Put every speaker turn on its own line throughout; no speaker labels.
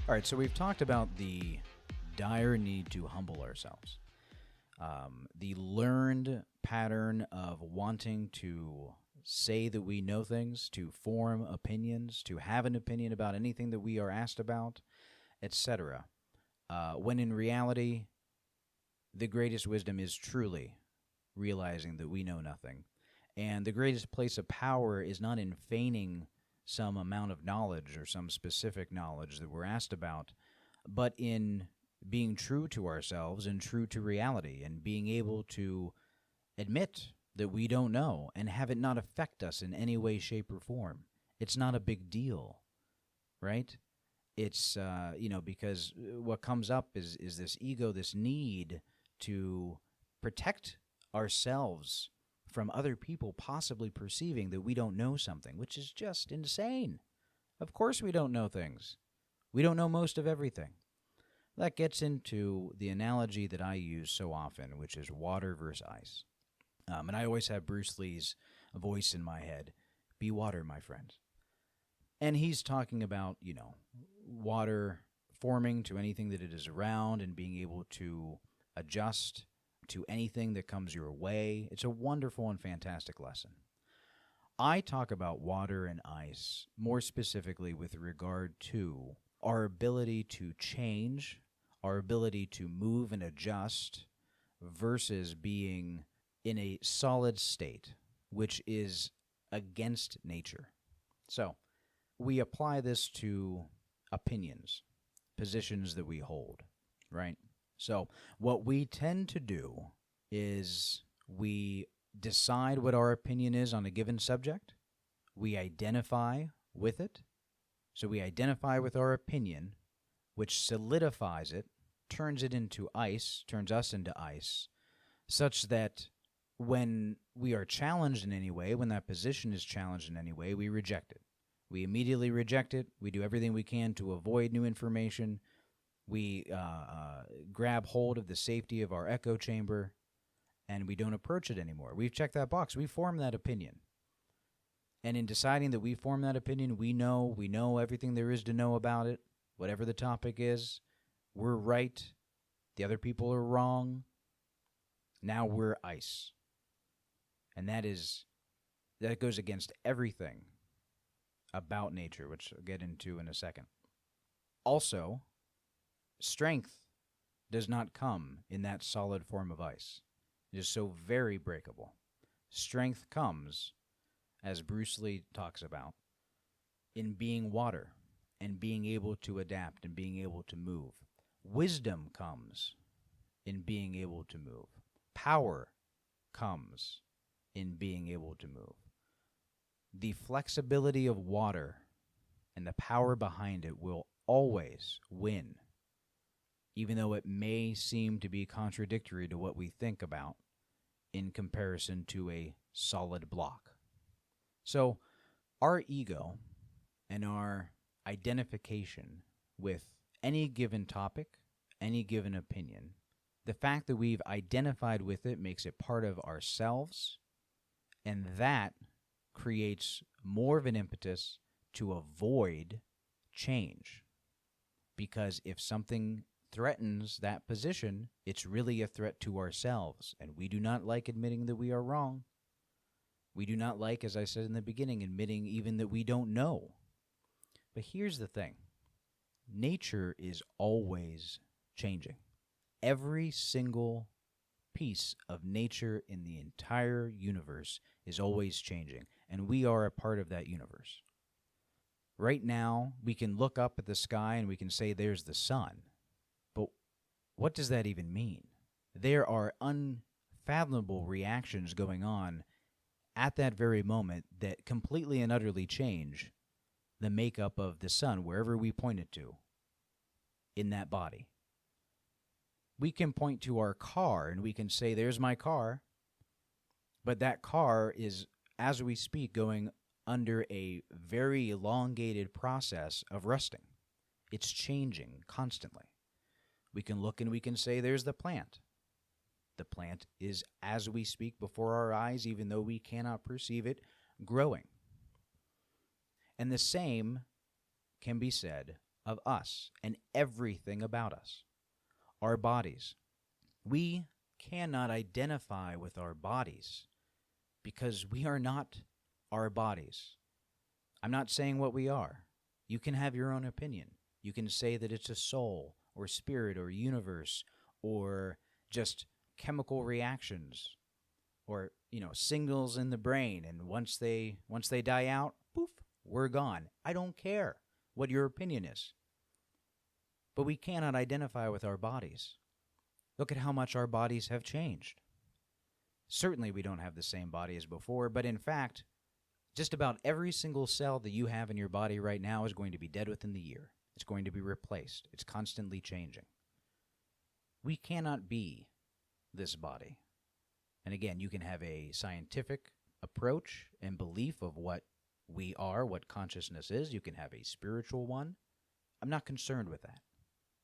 All right, so we've talked about the dire need to humble ourselves, the learned pattern of wanting to say that we know things, to form opinions, to have an opinion about anything that we are asked about, etc. When in reality, the greatest wisdom is truly realizing that we know nothing. And the greatest place of power is not in feigning some amount of knowledge or some specific knowledge that we're asked about, but in being true to ourselves and true to reality and being able to admit that we don't know and have it not affect us in any way, shape, or form. It's not a big deal, right? It's, because what comes up is this ego, this need to protect ourselves from other people possibly perceiving that we don't know something, which is just insane. Of course we don't know things. We don't know most of everything. That gets into the analogy that I use so often, which is water versus ice. And I always have Bruce Lee's voice in my head. Be water, my friend. And he's talking about, water forming to anything that it is around and being able to adjust to anything that comes your way. It's a wonderful and fantastic lesson. I talk about water and ice more specifically with regard to our ability to change, our ability to move and adjust versus being in a solid state, which is against nature. So we apply this to opinions, positions that we hold, right? So what we tend to do is we decide what our opinion is on a given subject. We identify with it. So we identify with our opinion, which solidifies it, turns it into ice, turns us into ice, such that when we are challenged in any way, when that position is challenged in any way, we reject it. We immediately reject it. We do everything we can to avoid new information. We grab hold of the safety of our echo chamber, and we don't approach it anymore. We've checked that box. We formed that opinion. And in deciding that we form that opinion, we know everything there is to know about it, whatever the topic is. We're right. The other people are wrong. Now we're ice. And that goes against everything about nature, which I'll get into in a second. Also, strength does not come in that solid form of ice. It is so very breakable. Strength comes, as Bruce Lee talks about, in being water and being able to adapt and being able to move. Wisdom comes in being able to move. Power comes in being able to move. The flexibility of water and the power behind it will always win, even though it may seem to be contradictory to what we think about in comparison to a solid block. So our ego and our identification with any given topic, any given opinion, the fact that we've identified with it makes it part of ourselves, and that creates more of an impetus to avoid change. Because if something threatens that position, it's really a threat to ourselves, and we do not like admitting that we are wrong. We do not like, as I said in the beginning, admitting even that we don't know. But here's the thing. Nature is always changing. Every single piece of nature in the entire universe is always changing, and we are a part of that universe. Right now, we can look up at the sky and we can say there's the sun. But what does that even mean? There are unfathomable reactions going on at that very moment that completely and utterly change the makeup of the sun, wherever we point it to, in that body. We can point to our car and we can say, there's my car. But that car is, as we speak, going under a very elongated process of rusting. It's changing constantly. We can look and we can say, there's the plant. The plant is, as we speak, before our eyes, even though we cannot perceive it, growing. And the same can be said of us and everything about us, our bodies. We cannot identify with our bodies because we are not our bodies. I'm not saying what we are. You can have your own opinion. You can say that it's a soul or spirit or universe or just chemical reactions or, signals in the brain, and once they die out, poof, we're gone. I don't care what your opinion is. But we cannot identify with our bodies. Look at how much our bodies have changed. Certainly we don't have the same body as before, but in fact, just about every single cell that you have in your body right now is going to be dead within the year. It's going to be replaced. It's constantly changing. We cannot be this body. And again, you can have a scientific approach and belief of what we are, what consciousness is. You can have a spiritual one. I'm not concerned with that.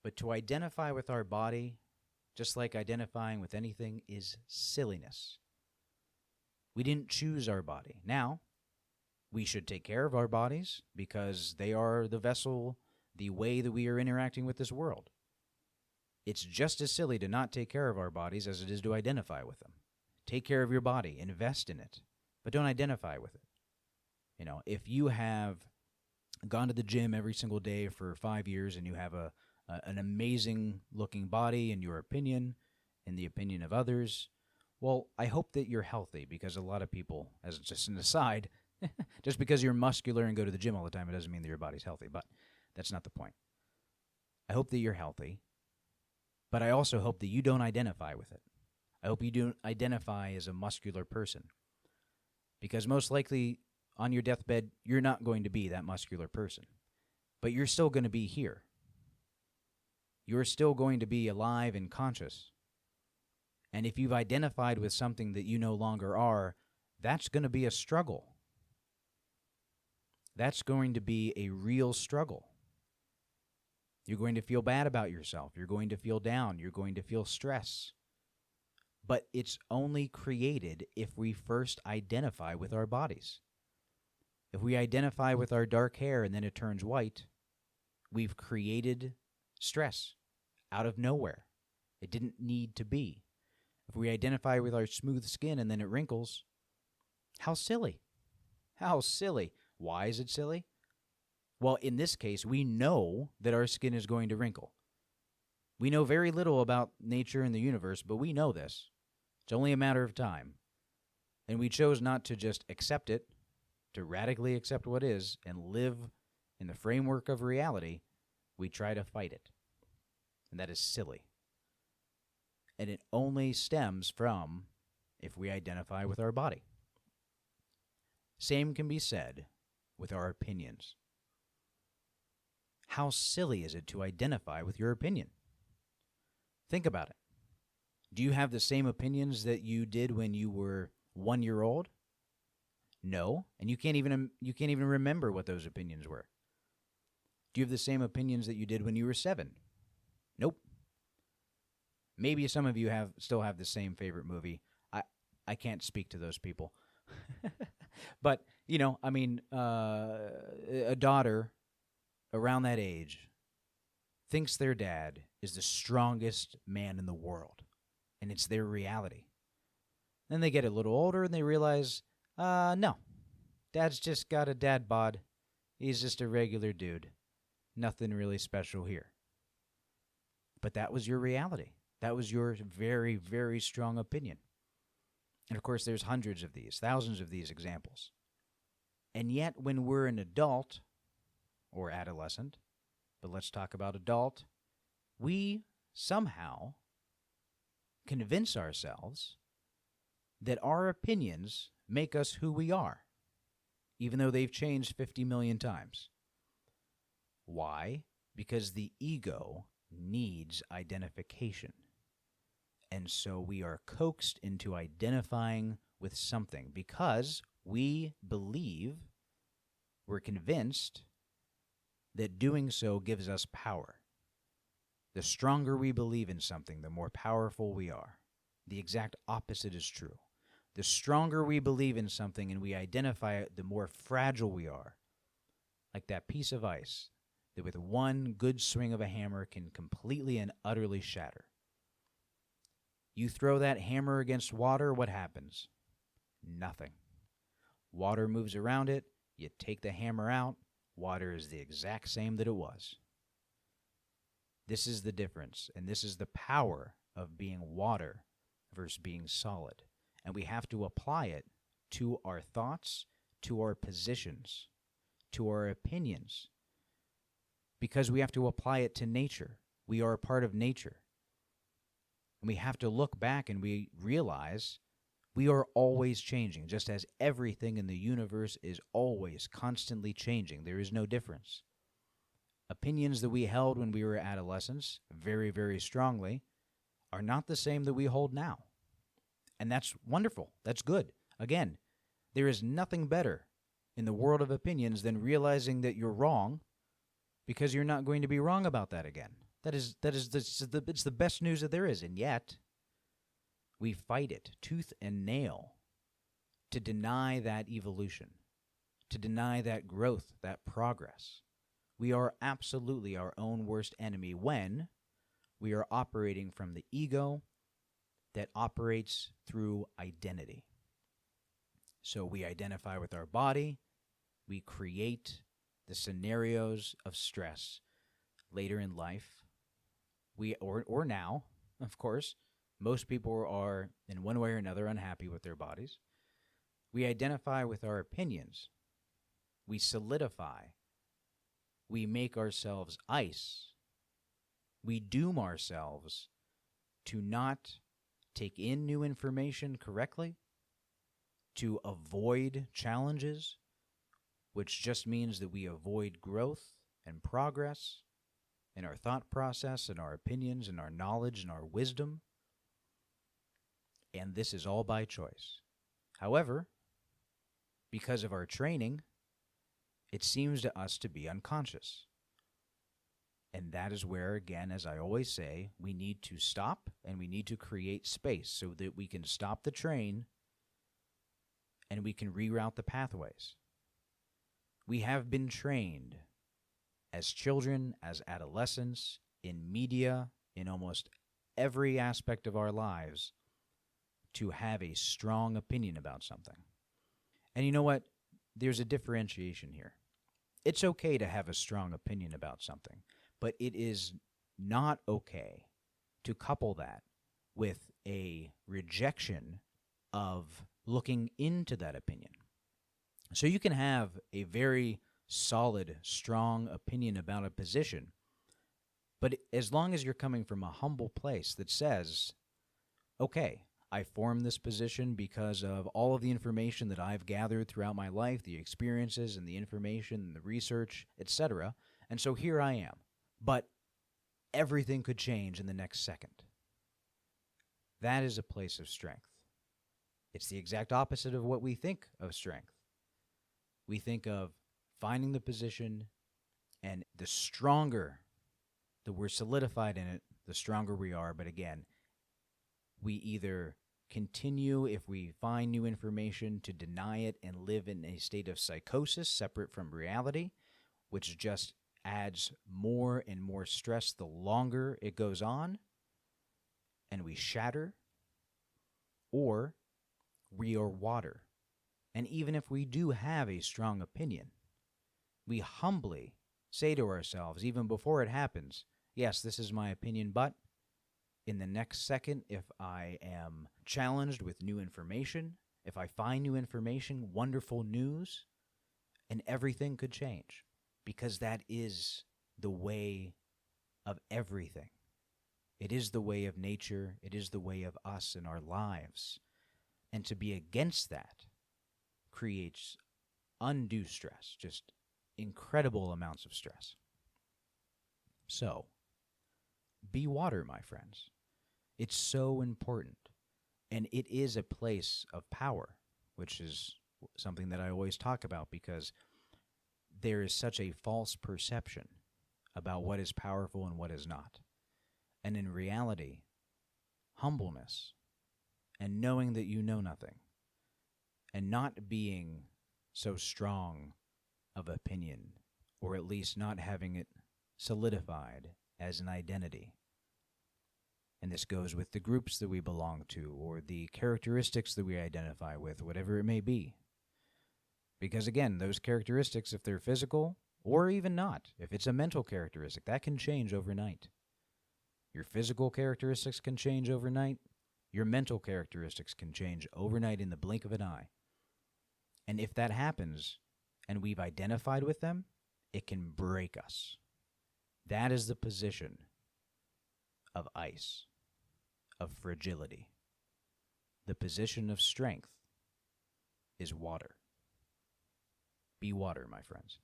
But to identify with our body, just like identifying with anything, is silliness. We didn't choose our body. Now, we should take care of our bodies because they are the vessel, the way that we are interacting with this world. It's just as silly to not take care of our bodies as it is to identify with them. Take care of your body, invest in it, but don't identify with it. If you have gone to the gym every single day for 5 years and you have an amazing looking body in your opinion, in the opinion of others, well, I hope that you're healthy, because a lot of people, as just an aside, just because you're muscular and go to the gym all the time, it doesn't mean that your body's healthy, but that's not the point. I hope that you're healthy, but I also hope that you don't identify with it. I hope you don't identify as a muscular person, because most likely on your deathbed, you're not going to be that muscular person, but you're still going to be here. You're still going to be alive and conscious. And if you've identified with something that you no longer are, that's going to be a struggle. That's going to be a real struggle. You're going to feel bad about yourself. You're going to feel down. You're going to feel stress. But it's only created if we first identify with our bodies. If we identify with our dark hair and then it turns white, we've created stress out of nowhere. It didn't need to be. If we identify with our smooth skin and then it wrinkles, how silly. How silly. Why is it silly? Well, in this case, we know that our skin is going to wrinkle. We know very little about nature and the universe, but we know this. It's only a matter of time. And we chose not to just accept it, to radically accept what is, and live in the framework of reality. We try to fight it. And that is silly. And it only stems from if we identify with our body. Same can be said with our opinions. How silly is it to identify with your opinion? Think about it. Do you have the same opinions that you did when you were 1 year old? No, and you can't even remember what those opinions were. Do you have the same opinions that you did when you were 7? Nope. Maybe some of you still have the same favorite movie. I can't speak to those people. But, a daughter around that age thinks their dad is the strongest man in the world, and it's their reality. Then they get a little older and they realize, no, dad's just got a dad bod. He's just a regular dude. Nothing really special here. But that was your reality. That was your very, very strong opinion. And of course, there's hundreds of these, thousands of these examples. And yet, when we're an adult or adolescent, but let's talk about adult, we somehow convince ourselves that our opinions make us who we are, even though they've changed 50 million times. Why? Because the ego needs identification. And so we are coaxed into identifying with something because we believe, we're convinced, that doing so gives us power. The stronger we believe in something, the more powerful we are. The exact opposite is true. The stronger we believe in something and we identify it, the more fragile we are. Like that piece of ice that with one good swing of a hammer can completely and utterly shatter. You throw that hammer against water, what happens? Nothing. Water moves around it, you take the hammer out, water is the exact same that it was. This is the difference, and this is the power of being water versus being solid. And we have to apply it to our thoughts, to our positions, to our opinions, because we have to apply it to nature. We are a part of nature. And we have to look back and we realize we are always changing, just as everything in the universe is always constantly changing. There is no difference. Opinions that we held when we were adolescents, very, very strongly, are not the same that we hold now. And that's wonderful. That's good. Again, there is nothing better in the world of opinions than realizing that you're wrong, because you're not going to be wrong about that again. It's the best news that there is. And yet, we fight it tooth and nail to deny that evolution, to deny that growth, that progress. We are absolutely our own worst enemy when we are operating from the ego that operates through identity. So we identify with our body, we create the scenarios of stress later in life. Or now, of course, most people are in one way or another unhappy with their bodies. We identify with our opinions. We solidify. We make ourselves ice. We doom ourselves to not take in new information correctly, to avoid challenges, which just means that we avoid growth and progress in our thought process, in our opinions, in our knowledge, in our wisdom. And this is all by choice. However, because of our training, it seems to us to be unconscious. And that is where, again, as I always say, we need to stop and we need to create space so that we can stop the train and we can reroute the pathways. We have been trained as children, as adolescents, in media, in almost every aspect of our lives, to have a strong opinion about something. And you know what? There's a differentiation here. It's okay to have a strong opinion about something, but it is not okay to couple that with a rejection of looking into that opinion. So you can have a very solid, strong opinion about a position, but as long as you're coming from a humble place that says, okay, I formed this position because of all of the information that I've gathered throughout my life, the experiences and the information and the research, etc., and so here I am. But everything could change in the next second. That is a place of strength. It's the exact opposite of what we think of strength. We think of finding the position, and the stronger that we're solidified in it, the stronger we are. But again, we either continue, if we find new information, to deny it and live in a state of psychosis separate from reality, which just adds more and more stress the longer it goes on, and we shatter, or we are water. And even if we do have a strong opinion, we humbly say to ourselves, even before it happens, yes, this is my opinion, but in the next second, if I am challenged with new information, if I find new information, wonderful news, and everything could change, because that is the way of everything. It is the way of nature. It is the way of us in our lives. And to be against that creates undue stress, just incredible amounts of stress. So, be water, my friends. It's so important. And it is a place of power, which is something that I always talk about, because there is such a false perception about what is powerful and what is not. And in reality, humbleness and knowing that you know nothing and not being so strong of opinion, or at least not having it solidified as an identity. And this goes with the groups that we belong to or the characteristics that we identify with, whatever it may be. Because again, those characteristics, if they're physical or even not, if it's a mental characteristic, that can change overnight. Your physical characteristics can change overnight. Your mental characteristics can change overnight in the blink of an eye. And if that happens and we've identified with them, it can break us. That is the position of ice, of fragility. The position of strength is water. Be water, my friends.